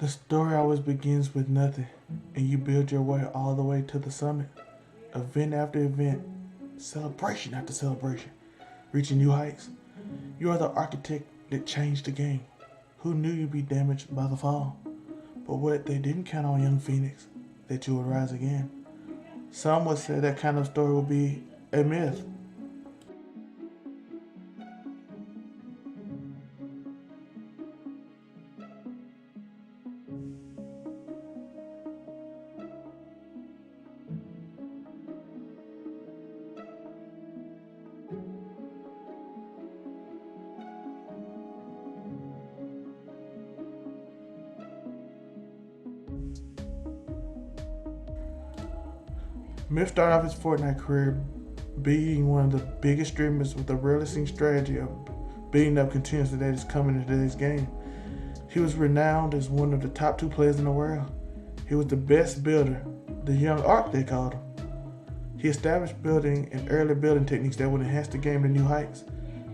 The story always begins with nothing, and you build your way all the way to the summit. Event after event, celebration after celebration, reaching new heights. You are the architect that changed the game. Who knew you'd be damaged by the fall? But what they didn't count on, young Phoenix, that you would rise again. Some would say that kind of story would be a myth. Myth started off his Fortnite career being one of the biggest streamers with a rarely seen strategy of beating up continuously that is coming into today's game. He was renowned as one of the top two players in the world. He was the best builder, the young arc they called him. He established building and early building techniques that would enhance the game to new heights.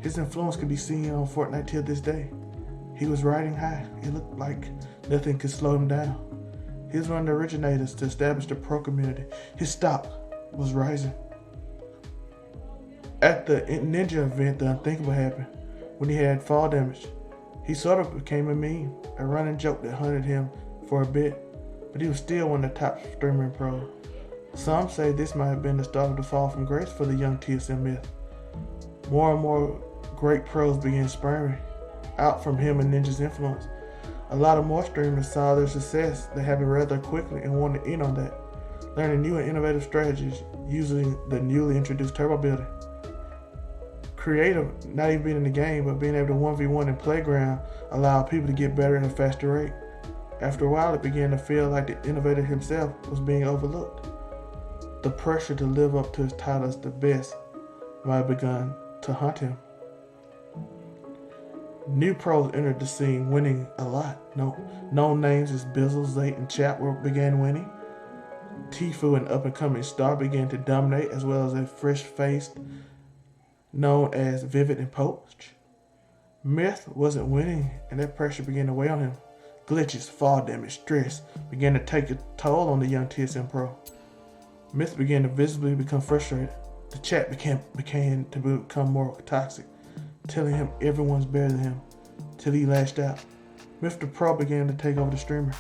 His influence can be seen on Fortnite till this day. He was riding high. It looked like nothing could slow him down. He was one of the originators to establish the pro community. His stock was rising. At the Ninja event, the unthinkable happened when he had fall damage. He sort of became a meme, a running joke that hunted him for a bit, but he was still one of the top streaming pros. Some say this might have been the start of the fall from grace for the young TSM myth. More and more great pros began spurring out from him and Ninja's influence. A lot of more streamers saw their success that happened rather quickly and wanted in on that, learning new and innovative strategies using the newly introduced turbo building. Creative, not even being in the game, but being able to 1v1 in Playground allowed people to get better at a faster rate. After a while, it began to feel like the innovator himself was being overlooked. The pressure to live up to his title as the best might have begun to haunt him. New pros entered the scene, winning a lot. Known names as Bizzle, Zayt, and Chatwell began winning. Tfue, an up-and-coming star, began to dominate, as well as a fresh-faced known as Vivid and Poach. Myth wasn't winning, and that pressure began to weigh on him. Glitches, fall damage, stress began to take a toll on the young TSM pro. Myth began to visibly become frustrated. The chat began to become more toxic, telling him everyone's better than him, till he lashed out. Myth the Pro began to take over the streamer.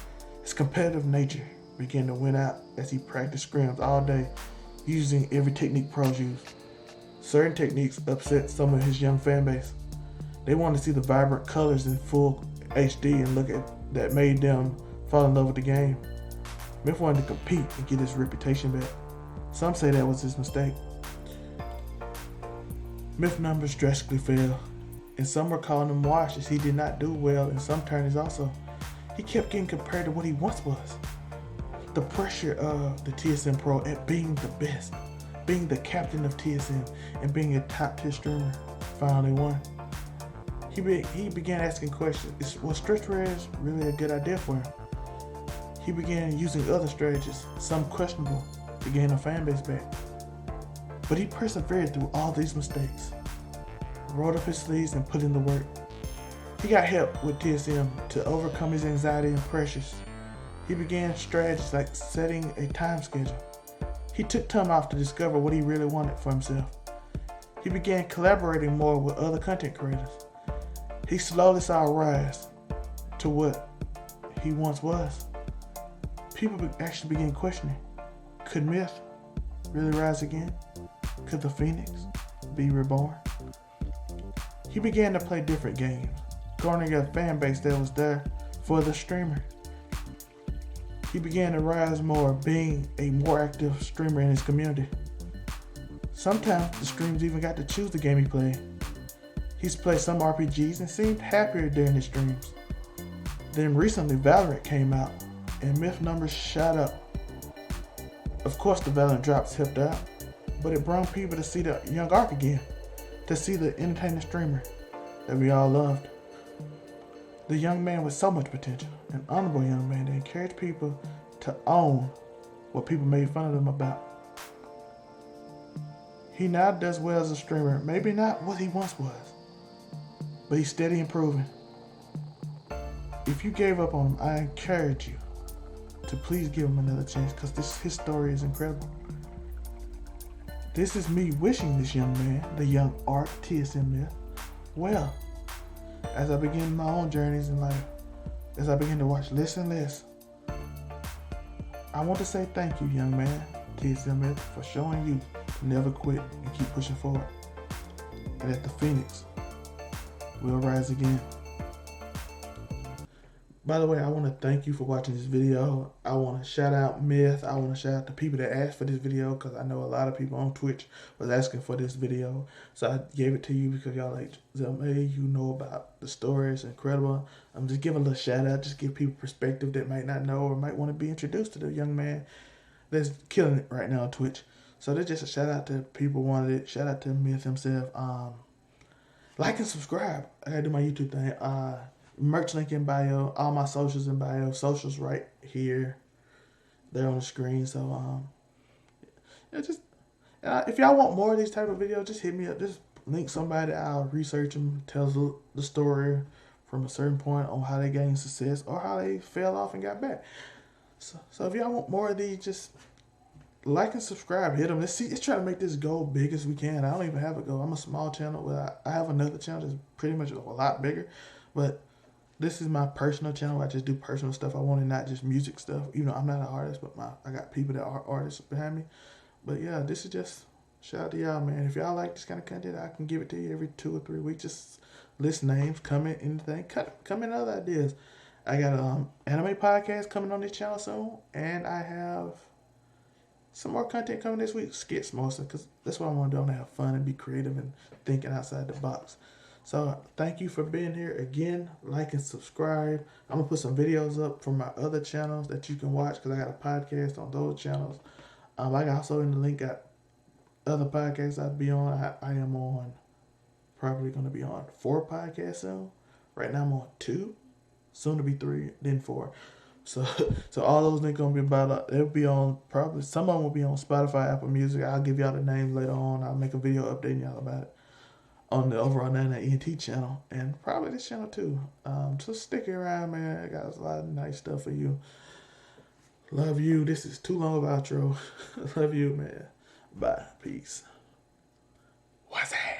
His competitive nature began to win out as he practiced scrims all day, using every technique pros use. Certain techniques upset some of his young fan base. They wanted to see the vibrant colors in full HD and look at that made them fall in love with the game. Myth wanted to compete and get his reputation back. Some say that was his mistake. Myth numbers drastically fell, and some were calling him washed as he did not do well in some tourneys also. He kept getting compared to what he once was. The pressure of the TSM Pro at being the best, being the captain of TSM, and being a top tier streamer finally won. He began asking questions. Was stretch rares really a good idea for him? He began using other strategies, some questionable, to gain a fan base back. But he persevered through all these mistakes, rolled up his sleeves and put in the work. He got help with TSM to overcome his anxiety and pressures. He began strategies like setting a time schedule. He took time off to discover what he really wanted for himself. He began collaborating more with other content creators. He slowly saw a rise to what he once was. People actually began questioning, could Myth really rise again? Could the Phoenix be reborn? He began to play different games, garnering a fan base that was there for the streamer. He began to rise more, being a more active streamer in his community. Sometimes the streams even got to choose the game he played. He's played some RPGs and seemed happier during his streams. Then recently Valorant came out and Myth numbers shot up. Of course the Valorant drops helped out, but it brought people to see the young arc again, to see the entertaining streamer that we all loved. The young man with so much potential, an honorable young man that encouraged people to own what people made fun of them about. He now does well as a streamer, maybe not what he once was, but he's steady improving. if you gave up on him, I encourage you to please give him another chance, because his story is incredible. This is me wishing this young man, the young art TSM myth, well, as I begin my own journeys in life, as I begin to watch less and less. I want to say thank you, young man, TSM myth, for showing you to never quit and keep pushing forward. And that the Phoenix will rise again. By the way, I want to thank you for watching this video. I want to shout out Myth. I want to shout out the people that asked for this video, because I know a lot of people on Twitch was asking for this video. So I gave it to you because y'all like Zelmae, you know about the story. It's incredible. I'm just giving a little shout out, just give people perspective that might not know or might want to be introduced to the young man that's killing it right now on Twitch. So that's just a shout out to people who wanted it. Shout out to Myth himself. Like and subscribe. I gotta do my YouTube thing. Merch link in bio, all my socials in bio, socials right here, they're on the screen. So just if y'all want more of these type of videos, just hit me up, just link somebody, I'll research them, tells the story from a certain point on how they gained success or how they fell off and got back. So if y'all want more of these, just like and subscribe, hit them. Let's try to make this goal big as we can. I don't even have a goal. I'm a small channel. Well, I have another channel that's pretty much a lot bigger, but this is my personal channel. I just do personal stuff. I want to not just music stuff. You know, I'm not an artist, but I got people that are artists behind me. But yeah, this is just shout out to y'all, man. If y'all like this kind of content, I can give it to you every 2 or 3 weeks. Just list names, comment anything, comment other ideas. I got an anime podcast coming on this channel soon, and I have some more content coming this week. Skits mostly, because that's what I want to do. I want to have fun and be creative and thinking outside the box. So thank you for being here again. Like and subscribe. I'm gonna put some videos up from my other channels that you can watch, because I got a podcast on those channels. I also in the link got other podcasts I'd be on. I am on, probably gonna be on 4 podcasts soon. Right now I'm on 2, soon to be 3, then 4. So all those links gonna be about. They'll be on, probably some of them will be on Spotify, Apple Music. I'll give y'all the names later on. I'll make a video updating y'all about it on the overall 99 ENT channel, and probably this channel too. So stick around, man. I got a lot of nice stuff for you. Love you. This is too long of outro. Love you, man. Bye. Peace. What's that?